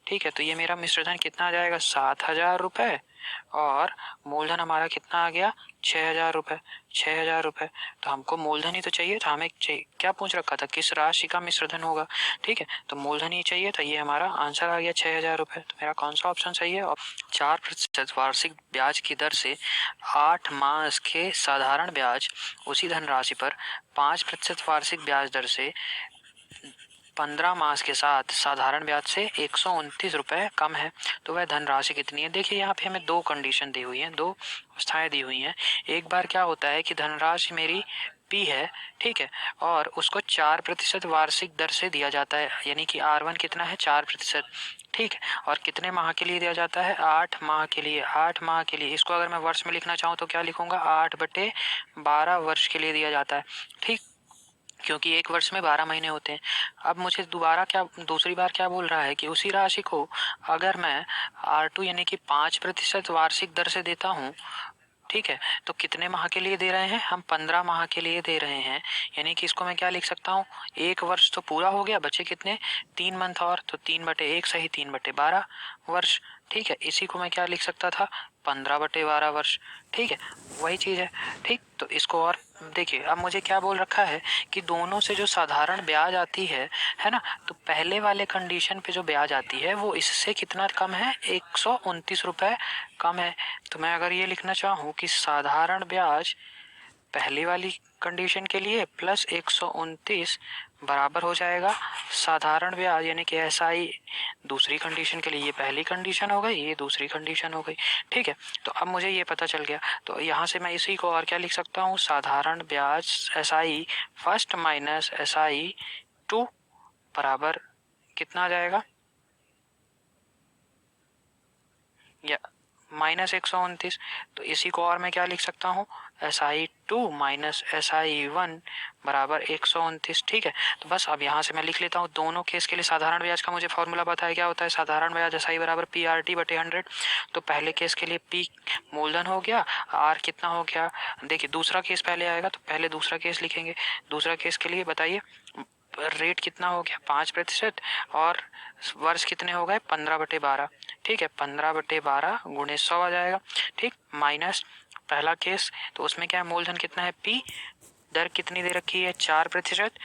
ठीक है, तो ये मेरा मिश्रधन कितना आ जाएगा 7,000 रुपये, और मूलधन हमारा कितना आ गया 6,000 रुपये। 6,000 रुपये, तो हमको मूलधन ही तो चाहिए था, हमें क्या पूछ रखा था, किस राशि का मिश्रधन होगा। ठीक है, तो मूलधन ही चाहिए था, ये हमारा आंसर आ गया 6,000 रुपये। तो मेरा कौन सा ऑप्शन सही है, और 4% वार्षिक ब्याज की दर से 8 माह के साधारण ब्याज उसी धनराशि पर 5% वार्षिक ब्याज दर से 15 मास के साथ साधारण ब्याज से 129 रुपये कम है, तो वह धनराशि कितनी है। देखिए यहाँ पे हमें 2 कंडीशन दी हुई हैं, 2 अवस्थाएं दी हुई हैं। एक बार क्या होता है कि धनराशि मेरी P है, ठीक है, और उसको 4% वार्षिक दर से दिया जाता है, यानी कि R1 कितना है 4%। ठीक है, और कितने माह के लिए दिया जाता है 8 माह के लिए। 8 माह के लिए, इसको अगर मैं वर्ष में लिखना चाहूँ तो क्या लिखूंगा 8/12 वर्ष के लिए दिया जाता है। ठीक, क्योंकि एक वर्ष में 12 महीने होते हैं। अब मुझे दूसरी बार क्या बोल रहा है कि उसी राशि को अगर मैं R2 यानी कि 5% वार्षिक दर से देता हूँ, ठीक है, तो कितने माह के लिए दे रहे हैं हम, 15 माह के लिए दे रहे हैं, यानी कि इसको मैं क्या लिख सकता हूँ, 1 वर्ष तो पूरा हो गया, बचे कितने 3 मंथ और, तो 3/1 सही 3/12 वर्ष। ठीक है, इसी को मैं क्या लिख सकता था 15/12 वर्ष। ठीक है, वही चीज है। ठीक, तो इसको और देखिए, अब मुझे क्या बोल रखा है कि दोनों से जो साधारण ब्याज आती है ना, तो पहले वाले कंडीशन पे जो ब्याज आती है वो इससे कितना कम है 129 रुपये कम है। तो मैं अगर ये लिखना चाहूँ कि साधारण ब्याज पहली वाली कंडीशन के लिए प्लस 129 बराबर हो जाएगा साधारण ब्याज यानी कि SI दूसरी कंडीशन के लिए, ये पहली कंडीशन हो गई, ये दूसरी कंडीशन हो गई। ठीक है, तो अब मुझे ये पता चल गया, तो यहाँ से मैं इसी को और क्या लिख सकता हूँ, साधारण ब्याज SI फर्स्ट माइनस SI 2 बराबर कितना आ जाएगा, या -129। तो इसी को और मैं क्या लिख सकता हूँ SI2 माइनस SI1 बराबर 129। ठीक है, तो बस अब यहाँ से मैं लिख लेता हूँ दोनों केस के लिए साधारण ब्याज का मुझे फॉर्मूला पता है, क्या होता है साधारण ब्याज SI बराबर PRT/100। तो पहले केस के लिए P मूलधन हो गया, R कितना हो गया, देखिए दूसरा केस पहले आएगा तो पहले दूसरा केस लिखेंगे। दूसरा केस के लिए बताइए रेट कितना हो गया 5%, और वर्ष कितने हो गए 15/12। ठीक है, 15/12 गुणे 100 आ जाएगा। ठीक, माइनस पहला केस, तो उसमें क्या है, मूलधन कितना है P, दर कितनी दे रखी है 4%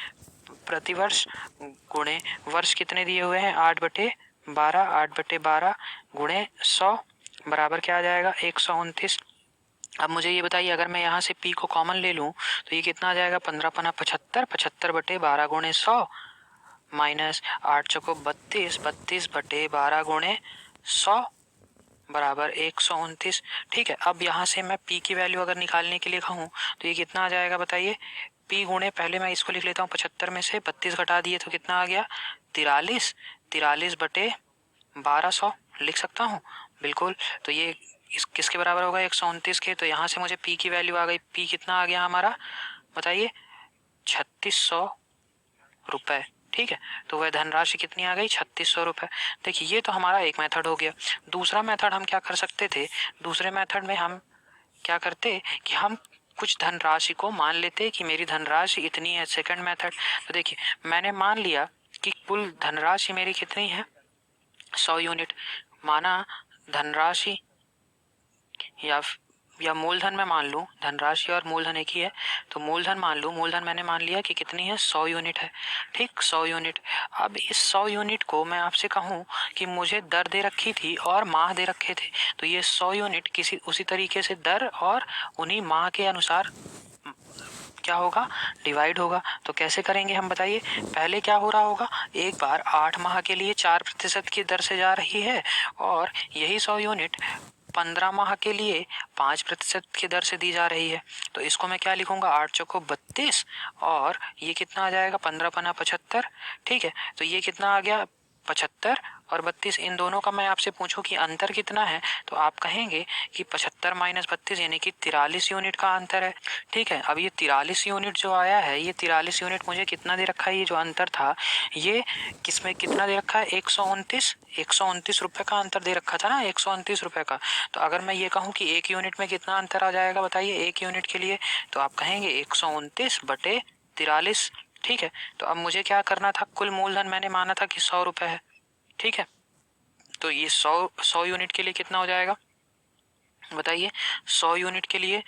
प्रतिवर्ष, गुणे वर्ष कितने दिए हुए हैं 8/12, 8/12 गुणे 100 बराबर क्या आ जाएगा 129। अब मुझे ये बताइए, अगर मैं यहाँ से P को कॉमन ले लूँ तो ये कितना आ जाएगा 15×5 75, 75/12 गुणे 100 माइनस 8×4 32, 32/12 गुणे 100 बराबर 129। ठीक है, अब यहाँ से मैं P की वैल्यू अगर निकालने के लिए कहूँ तो ये कितना आ जाएगा बताइए, P गुणे, पहले मैं इसको लिख लेता हूँ 75 में से 32 घटा दिए तो कितना आ गया 43, 43/1200 लिख सकता हूँ बिल्कुल। तो ये इस किसके बराबर होगा 129 के, तो यहाँ से मुझे P की वैल्यू आ गई। P कितना आ गया हमारा बताइए 3600 रुपए। ठीक है, तो वह धनराशि कितनी आ गई 3600 रुपए। देखिए ये तो हमारा एक मेथड हो गया। दूसरा मेथड हम क्या कर सकते थे, दूसरे मेथड में हम क्या करते कि हम कुछ धनराशि को मान लेते कि मेरी धनराशि इतनी है। सेकंड मेथड, तो देखिए मैंने मान लिया कि कुल धनराशि मेरी कितनी है 100 यूनिट, माना धनराशि या मूलधन में मान लूँ, धनराशि और मूलधन एक ही है, तो मूलधन मान लूँ, मूलधन मैंने मान लिया कि कितनी है 100 यूनिट है। ठीक, 100 यूनिट। अब इस 100 यूनिट को मैं आपसे कहूँ कि मुझे दर दे रखी थी और माह दे रखे थे, तो ये 100 यूनिट किसी उसी तरीके से दर और उन्हीं माह के अनुसार क्या होगा डिवाइड होगा। तो कैसे करेंगे हम बताइए, पहले क्या हो रहा होगा, एक बार 8 माह के लिए 4% की दर से जा रही है और यही 100 यूनिट 15 माह के लिए 5% की दर से दी जा रही है। तो इसको मैं क्या लिखूंगा 8×4 32 और ये कितना आ जाएगा 15×5 75। ठीक है, तो ये कितना आ गया 75 और 32, इन दोनों का मैं आपसे पूछूं कि अंतर कितना है, तो आप कहेंगे कि 75 - 32 यानी कि 43 यूनिट का अंतर है। ठीक है, अब ये 43 यूनिट जो आया है, ये 43 यूनिट मुझे कितना दे रखा है, ये जो अंतर था ये किसमें कितना दे रखा है 129 रुपए का अंतर दे रखा था ना, 129 रुपए का। तो अगर मैं ये कहूँ कि एक यूनिट में कितना अंतर आ जाएगा बताइए एक यूनिट के लिए, तो आप कहेंगे 129/43। ठीक है, तो अब मुझे क्या करना था, कुल मूलधन मैंने माना था कि 100 रुपए है। ठीक है, तो ये 100 यूनिट के लिए कितना हो जाएगा बताइए 100 यूनिट के लिए,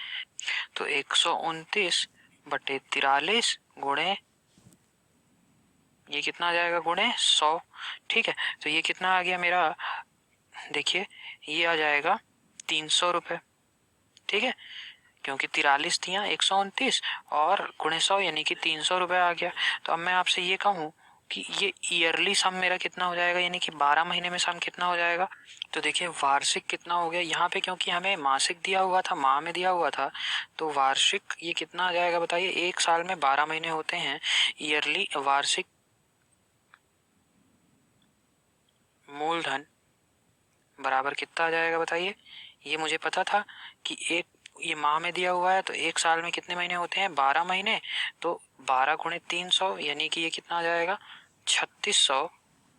तो 129/43 गुणे ये कितना आ जाएगा गुणे 100। ठीक है, तो ये कितना आ गया मेरा, देखिए ये आ जाएगा 300 रुपए। ठीक है, क्योंकि 43 थी 129 और गुणे 100 यानी कि 300 रुपए आ गया। तो अब मैं आपसे ये कहूँ कि ये ईयरली सम मेरा कितना हो जाएगा, यानी कि 12 महीने में सम कितना हो जाएगा। तो देखिए वार्षिक कितना हो गया यहाँ पे, क्योंकि हमें मासिक दिया हुआ था, माह में दिया हुआ था, तो वार्षिक ये कितना आ जाएगा बताइए, एक साल में 12 महीने होते हैं, ईयरली वार्षिक मूलधन बराबर कितना आ जाएगा बताइए। ये मुझे पता था कि एक ये माह में दिया हुआ है, तो एक साल में कितने महीने होते हैं 12 महीने, तो 12 × 300 यानी कि ये कितना आ जाएगा 3600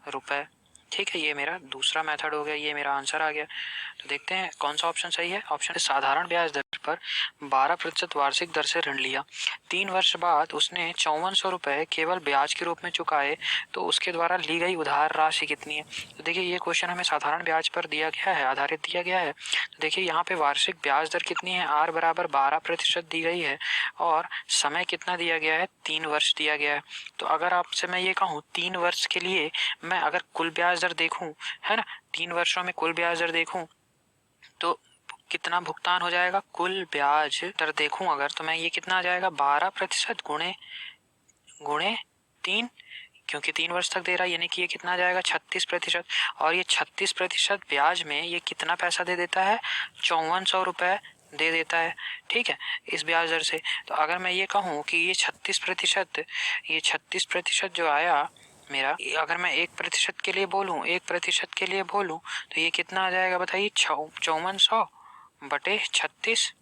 रुपए। ठीक है, ये मेरा दूसरा मेथड हो गया, ये मेरा आंसर आ गया। तो देखते हैं कौन सा ऑप्शन सही है। ऑप्शन साधारण ब्याज दर पर 12% वार्षिक दर से ऋण लिया, 3 वर्ष बाद उसने 5400 रुपए केवल ब्याज के रूप में चुकाए, तो उसके द्वारा ली गई उधार राशि कितनी है। तो देखिए ये क्वेश्चन हमें साधारण ब्याज पर दिया गया है, आधारित दिया गया है। तो देखिए यहाँ पे वार्षिक ब्याज दर कितनी है, R बराबर 12% दी गई है और समय कितना दिया गया है 3 वर्ष दिया गया है। तो अगर आपसे मैं ये कहूँ 3 वर्ष के लिए मैं अगर कुल ब्याज दर देखूं, है ना, 3 वर्षों में कुल ब्याज दर देखूं तो कितना भुगतान हो जाएगा, कुल ब्याज दर देखूं अगर, तो मैं ये कितना आ जाएगा 12% गुणे 3, क्योंकि 3 वर्ष तक दे रहा है, यानी कि ये कितना आ जाएगा 36%। और ये 36% ब्याज में ये कितना पैसा दे देता है 5400 रुपए दे देता है। ठीक है, इस ब्याज दर से। तो अगर मैं ये कहूँ कि ये 36% जो आया मेरा, अगर मैं 1% के लिए बोलूं, 1% के लिए बोलूं तो ये कितना आ जाएगा बताइए 5400/36।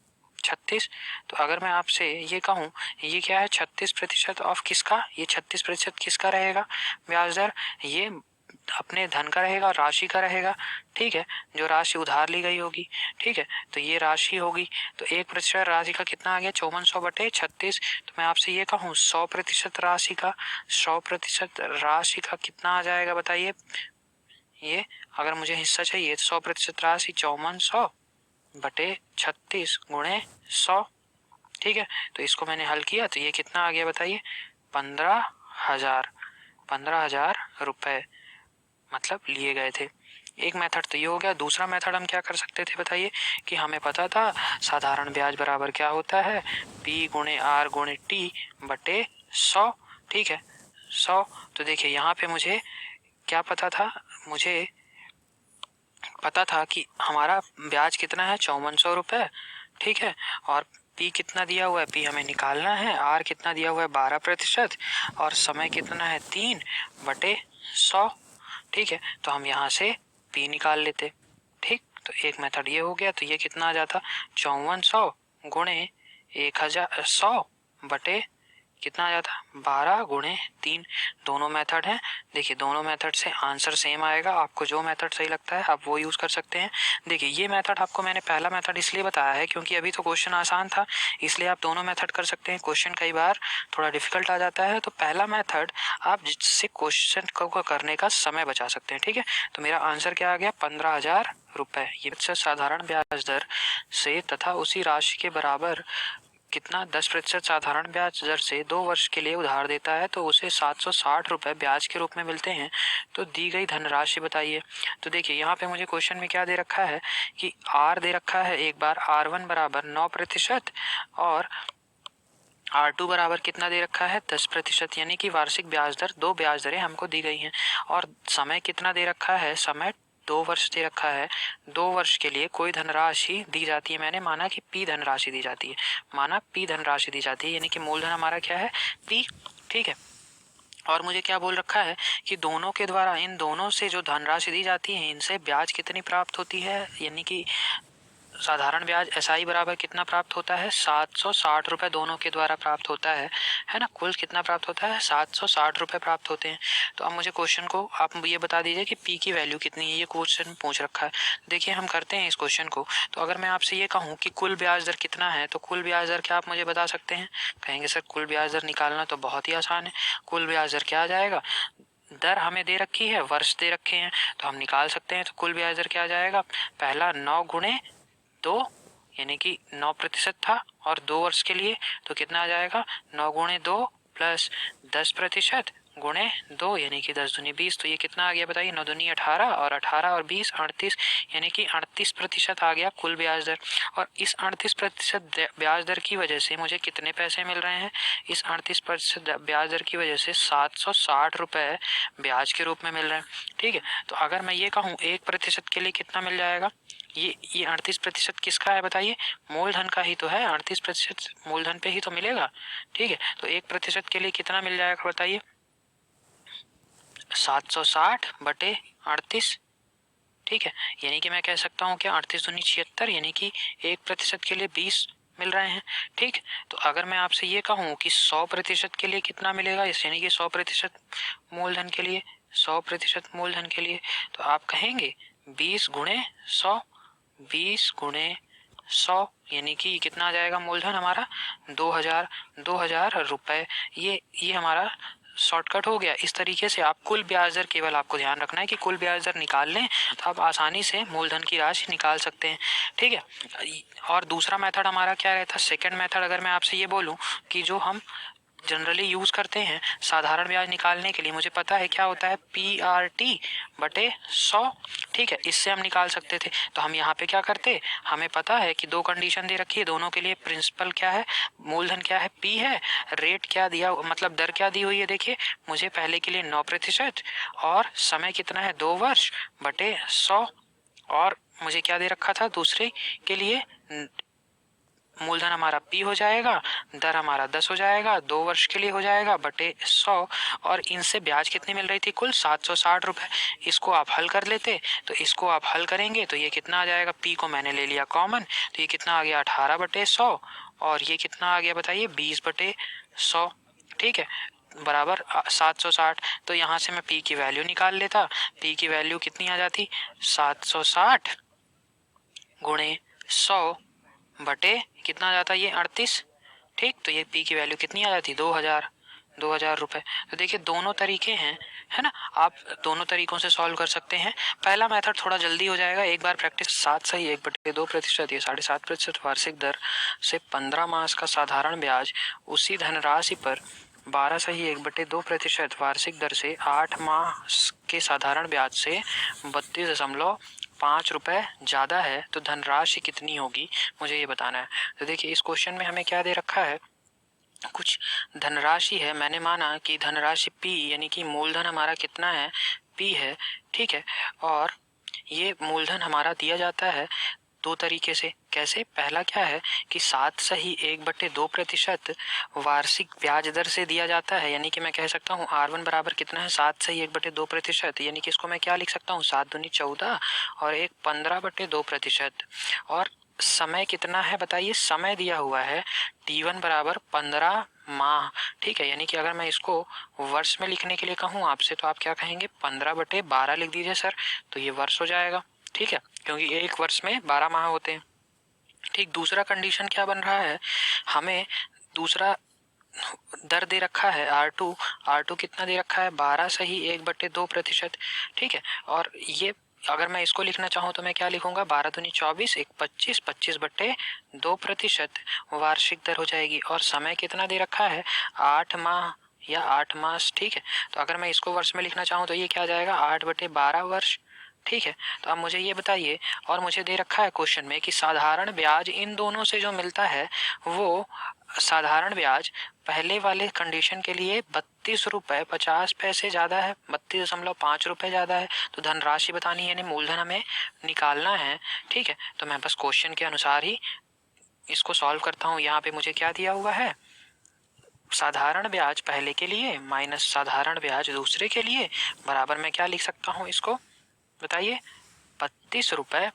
तो अगर मैं आपसे ये कहूँ ये क्या है 36% ऑफ किसका, ये 36% किसका रहेगा ब्याज दर, ये अपने धन का रहेगा और राशि का रहेगा, ठीक है, जो राशि उधार ली गई होगी, ठीक है, तो ये राशि होगी। तो 1% राशि का कितना आ गया, 5400/36। तो मैं आपसे ये कहूँ 100% राशि का, 100% राशि का कितना आ जाएगा बताइए। ये अगर मुझे हिस्सा चाहिए तो 100% राशि 5400/36 गुणे 100, ठीक है। तो इसको मैंने हल किया तो ये कितना आ गया बताइए, 15,000 रुपए मतलब लिए गए थे। एक मेथड तो ये हो गया। दूसरा मेथड हम क्या कर सकते थे बताइए, कि हमें पता था साधारण ब्याज बराबर क्या होता है, P गुणे R गुणे T बटे 100, ठीक है, 100। तो देखिए यहाँ पे मुझे क्या पता था, मुझे पता था कि हमारा ब्याज कितना है, 5400 रुपये, ठीक है, और P कितना दिया हुआ है, P हमें निकालना है, R कितना दिया हुआ है 12%, और समय कितना है 3/100, ठीक है। तो हम यहाँ से P निकाल लेते, ठीक। तो एक मेथड ये हो गया। तो ये कितना आ जाता, 5400 गुणे 1100 बटे कितना आ जाता, 12 गुणे 3। दोनों मेथड हैं, देखिए दोनों मेथड से आंसर सेम आएगा। आपको जो मेथड सही लगता है आप वो यूज़ कर सकते हैं। देखिए ये मेथड आपको मैंने पहला मेथड इसलिए बताया है क्योंकि अभी तो क्वेश्चन आसान था, इसलिए आप दोनों मेथड कर सकते हैं। क्वेश्चन कई बार थोड़ा डिफिकल्ट आ जाता है, तो पहला मेथड आप जिससे क्वेश्चन को करने का समय बचा सकते हैं, ठीक है। तो मेरा आंसर क्या आ गया, 15,000 रुपये। ये साधारण ब्याज दर से तथा उसी राशि के बराबर कितना 10% साधारण ब्याज दर से 2 वर्ष के लिए उधार देता है, तो उसे 760 रुपये ब्याज के रूप में मिलते हैं। तो दी गई धनराशि बताइए। तो देखिए यहाँ पे मुझे क्वेश्चन में क्या दे रखा है कि R दे रखा है, एक बार R1 बराबर 9% और R2 बराबर कितना दे रखा है 10%, यानी कि वार्षिक ब्याज दर, 2 ब्याज दरें हमको दी गई हैं। और समय कितना दे रखा है, समय 2 वर्ष दे रखा है। 2 वर्ष के लिए कोई धनराशि दी जाती है, मैंने माना कि P धनराशि दी जाती है, माना P धनराशि दी जाती है, यानी कि मूलधन हमारा क्या है P, ठीक है। और मुझे क्या बोल रखा है कि दोनों के द्वारा, इन दोनों से जो धनराशि दी जाती है इनसे ब्याज कितनी प्राप्त होती है, यानी कि साधारण ब्याज SI बराबर कितना प्राप्त होता है, 760 रुपये दोनों के द्वारा प्राप्त होता है ना। कुल कितना प्राप्त होता है, 760 रुपये प्राप्त होते हैं। तो अब मुझे क्वेश्चन को आप ये बता दीजिए कि P की वैल्यू कितनी है, ये क्वेश्चन पूछ रखा है। देखिए हम करते हैं इस क्वेश्चन को। तो अगर मैं आपसे ये कहूँ कि कुल ब्याज दर कितना है, तो कुल ब्याज दर क्या आप मुझे बता सकते हैं। कहेंगे सर कुल ब्याज दर निकालना तो बहुत ही आसान है। कुल ब्याज दर क्या आ जाएगा, दर हमें दे रखी है, वर्ष दे रखे हैं, तो हम निकाल सकते हैं। तो कुल ब्याज दर क्या आ जाएगा, पहला 9 गुणे 2, यानी कि 9% था, और 2 वर्ष के लिए तो कितना आ जाएगा, 9 गुणे 2 प्लस 10% गुणे 2, यानी कि 10 दूनी 20। तो ये कितना आ गया बताइए, 9 दूनी 18 और 18 और 20 38, यानी कि 38% आ गया कुल ब्याज दर। और इस 38% ब्याज दर की वजह से मुझे कितने पैसे मिल रहे हैं, इस 38% ब्याज दर की वजह से 760 रुपये ब्याज के रूप में मिल रहे हैं, ठीक है। तो अगर मैं ये कहूँ 1% के लिए कितना मिल जाएगा, ये 38% किसका है बताइए, मूलधन का ही तो है, 38% मूलधन पे ही तो मिलेगा, ठीक है। तो 1% के लिए कितना मिल जाएगा बताइए, 760/38, ठीक है। यानी कि मैं कह सकता हूँ कि 38 दूनी 76, यानी कि 1% के लिए 20 मिल रहे हैं, ठीक। तो अगर मैं आपसे ये कहूँ कि 100% के लिए कितना मिलेगा, यानी कि 100% मूलधन के लिए, 100% मूलधन के लिए, तो आप कहेंगे 20 गुणे 100, 20 गुणे 100, यानी कि कितना आ जाएगा मूलधन हमारा 2000 रुपए। ये हमारा शॉर्टकट हो गया। इस तरीके से आप कुल ब्याज दर, केवल आपको ध्यान रखना है कि कुल ब्याज दर निकाल लें तो आप आसानी से मूलधन की राशि निकाल सकते हैं, ठीक है। और दूसरा मेथड हमारा क्या रहता है, सेकंड मेथड, अगर मैं आपसे ये बोलूं कि जो हम जनरली यूज करते हैं साधारण ब्याज निकालने के लिए, मुझे पता है क्या होता है, PRT/100, ठीक है, इससे हम निकाल सकते थे। तो हम यहाँ पे क्या करते, हमें पता है कि 2 कंडीशन दे रखी है, दोनों के लिए प्रिंसिपल क्या है, मूलधन क्या है P है, रेट क्या दिया, मतलब दर क्या दी हुई है, देखिए मुझे पहले के लिए 9% और समय कितना है 2 वर्ष बटे 100, और मुझे क्या दे रखा था दूसरे के लिए, मूलधन हमारा P हो जाएगा, दर हमारा 10 हो जाएगा, 2 वर्ष के लिए हो जाएगा बटे 100, और इनसे ब्याज कितनी मिल रही थी, कुल 760 रुपये। इसको आप हल कर लेते, तो इसको आप हल करेंगे तो ये कितना आ जाएगा, P को मैंने ले लिया कॉमन, तो ये कितना आ गया 18/100, और ये कितना आ गया बताइए 20/100, ठीक है। बराबर 760। तो यहाँ से मैं P की वैल्यू निकाल लेता। P की वैल्यू कितनी आ जाती, 760 गुणे 100 बटे कितना आ जाता ये 38। ठीक, तो ये P की वैल्यू कितनी आ जाती, 2000 रुपए। तो देखिए दोनों तरीके हैं, है ना, आप दोनों तरीकों से सॉल्व कर सकते हैं। पहला मेथड थोड़ा जल्दी हो जाएगा, एक बार प्रैक्टिस। 7 सही 1/2% ये 7.5% वार्षिक दर से 15 मास का साधारण ब्याज उसी धनराशि पर 12 सही 1/2% वार्षिक दर से 8 माह के साधारण ब्याज से 32.5 रुपए ज्यादा है, तो धनराशि कितनी होगी, मुझे ये बताना है। तो देखिए इस क्वेश्चन में हमें क्या दे रखा है, कुछ धनराशि है। मैंने माना कि धनराशि P यानी कि मूलधन हमारा कितना है, P है, ठीक है। और ये मूलधन हमारा दिया जाता है दो तरीके से। कैसे, पहला क्या है कि 7 सही 1/2% वार्षिक ब्याज दर से दिया जाता है, यानी कि मैं कह सकता हूँ R1 बराबर कितना है, 7 सही 1/2%, यानी कि इसको मैं क्या लिख सकता हूँ, 7 दूनी 14 और 1 15/2%। और समय कितना है बताइए, समय दिया हुआ है T1 बराबर 15 माह, ठीक है। यानी कि अगर मैं इसको वर्ष में लिखने के लिए कहूँ आपसे, तो आप क्या कहेंगे, 15/12 लिख दीजिए सर, तो ये वर्ष हो जाएगा, ठीक है, क्योंकि एक वर्ष में 12 माह होते हैं। ठीक, दूसरा कंडीशन क्या बन रहा है, हमें दूसरा दर दे रखा है R2 कितना दे रखा है, 12 सही 1/2%, ठीक है। और ये अगर मैं इसको लिखना चाहूँ तो मैं क्या लिखूंगा, 12 दूनी 24, 1 25, 25/2% वार्षिक दर हो जाएगी। और समय कितना दे रखा है, 8 माह या 8 मास, ठीक है। तो अगर मैं इसको वर्ष में लिखना चाहूँ तो ये क्या आ जाएगा, 8/12 वर्ष, ठीक है। तो अब मुझे ये बताइए, और मुझे दे रखा है क्वेश्चन में कि साधारण ब्याज इन दोनों से जो मिलता है, वो साधारण ब्याज पहले वाले कंडीशन के लिए 32.50 रुपए ज्यादा है, 32.5 रुपए ज्यादा है। तो धनराशि बतानी है, यानी मूलधन हमें निकालना है, ठीक है। तो मैं बस क्वेश्चन के अनुसार ही इसको सॉल्व करता हूँ। यहाँ पे मुझे क्या दिया हुआ है, साधारण ब्याज पहले के लिए माइनस साधारण ब्याज दूसरे के लिए, बराबर मैं क्या लिख सकता हूँ इसको, बताइए, 32.50 रुपए,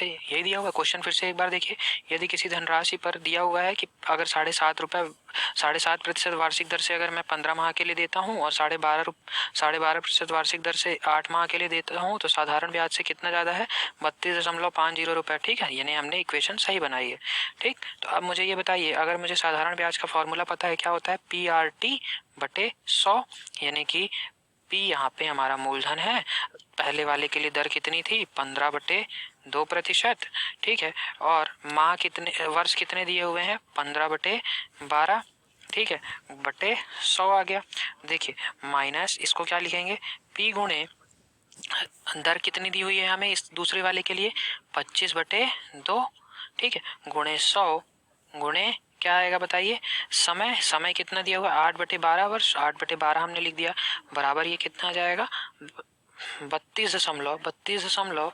यही दिया हुआ क्वेश्चन। फिर से एक बार देखिए, यदि किसी धनराशि पर दिया हुआ है कि अगर 7.5% वार्षिक दर से अगर मैं 15 माह के लिए देता हूँ और 12.5% वार्षिक दर से 8 माह के लिए देता हूँ, तो साधारण ब्याज से कितना ज्यादा है, 32.50 रुपए, ठीक है। यानी हमने इक्वेशन सही बनाई है, ठीक। तो अब मुझे ये बताइए, अगर मुझे साधारण ब्याज का फॉर्मूला पता है, क्या होता है, PRT/100, यानी कि P यहाँ पे हमारा मूलधन है, पहले वाले के लिए दर कितनी थी, 15/2%, ठीक है। और माह कितने, वर्ष कितने दिए हुए हैं, 15/12, ठीक है, बटे 100 आ गया। देखिए माइनस इसको क्या लिखेंगे, P गुणे दर कितनी दी हुई है हमें इस दूसरे वाले के लिए, 25/2, ठीक है, गुणे 100 गुणे क्या आएगा बताइए, समय कितना दिया हुआ, 8/12 वर्ष, 8/12 हमने लिख दिया, बराबर ये कितना आ जाएगा, 32.50,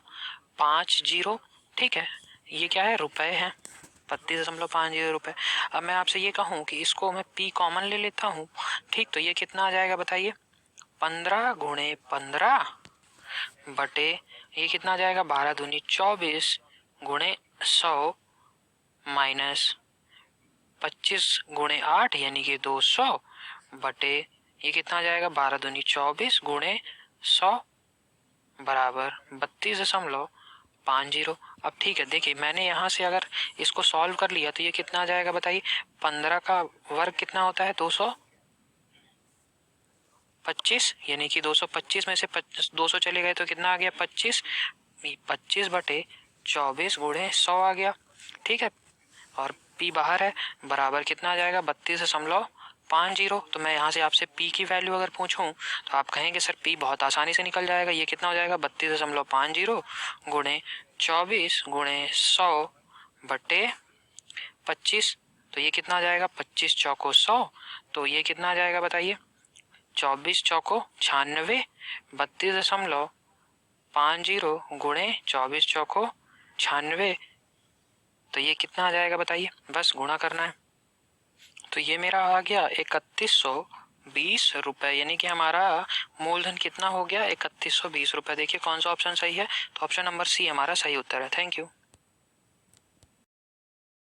ठीक है। ये क्या है, रुपए है, 32.50 रुपए। अब मैं आपसे ये कहूँ कि इसको मैं P कॉमन ले लेता हूँ, ठीक, तो ये कितना आ जाएगा बताइए, 15 गुणे 15 बटे ये कितना आ जाएगा, 12 दूनी 24 गुणे 100 माइनस 25 गुणे 8 यानी कि 200 बटे ये कितना आ जाएगा, 12 दूनी 24 गुणे 100 बराबर 32.50। अब ठीक है, देखिए मैंने यहाँ से अगर इसको सॉल्व कर लिया तो ये कितना आ जाएगा बताइए, 15 का वर्ग कितना होता है, 225, यानी कि 225 में से 200 चले गए तो कितना आ गया, 25/24 गुणे 100 आ गया, ठीक है। और P बाहर है, बराबर कितना आ जाएगा, 32.50। तो मैं यहाँ से आपसे P की वैल्यू अगर पूछूं तो आप कहेंगे सर P बहुत आसानी से निकल जाएगा, ये कितना हो जाएगा, 32.50 गुणे 24 गुणे 100 बटे 25। तो ये कितना आ जाएगा, 25 चौको 100, तो ये कितना आ जाएगा बताइए, 24 चौको 96, 32.50 गुणे 24 चौको 96, तो ये कितना आ जाएगा बताइए, बस गुणा करना है। तो ये मेरा आ गया 3120 रुपए, यानी कि हमारा मूलधन कितना हो गया, 3120 रुपए। देखिए कौन सा ऑप्शन सही है, तो ऑप्शन नंबर सी हमारा सही उत्तर है। Thank you.